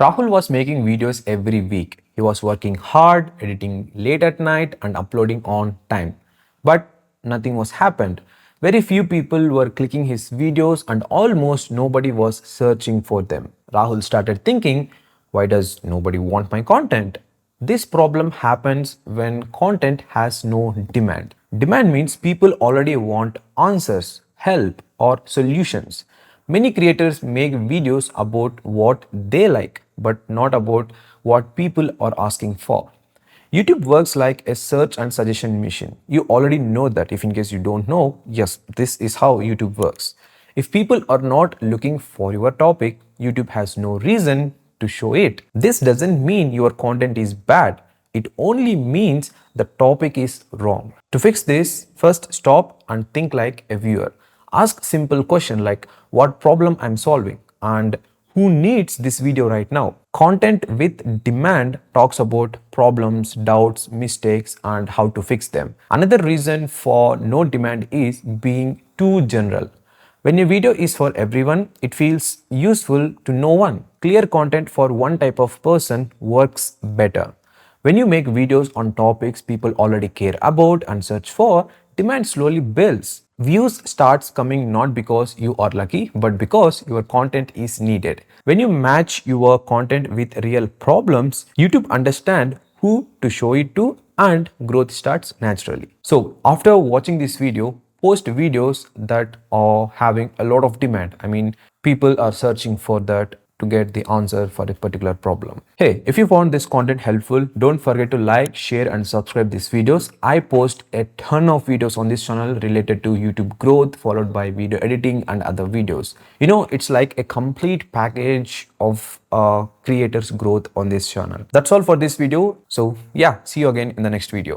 Rahul was making videos every week. He was working hard, editing late at night and uploading on time. But nothing was happened. Very few people were clicking his videos and almost nobody was searching for them. Rahul started thinking, why does nobody want my content? This problem happens when content has no demand. Demand means people already want answers, help, or solutions. Many creators make videos about what they like, but not about what people are asking for. YouTube works like a search and suggestion machine. You already know that. If in case you don't know, yes, this is how YouTube works. If people are not looking for your topic, YouTube has no reason to show it. This doesn't mean your content is bad. It only means the topic is wrong. To fix this, first stop and think like a viewer. Ask simple question like what problem I'm solving and who needs this video right now. Content with demand talks about problems, doubts, mistakes and how to fix them. Another reason for no demand is being too general. When a video is for everyone, it feels useful to no one. Clear content for one type of person works better. When you make videos on topics people already care about and search for, demand slowly builds. Views starts coming not because you are lucky, but because your content is needed. When you match your content with real problems, YouTube understand who to show it to and growth starts naturally. So after watching this video, post videos that are having a lot of demand. I mean, people are searching for that to get the answer for a particular problem. Hey, if you found this content helpful, don't forget to like, share and subscribe these videos. I post a ton of videos on this channel related to YouTube growth followed by video editing and other videos. You know, it's like a complete package of creators growth on this channel. That's all for this video. So yeah, see you again in the next video.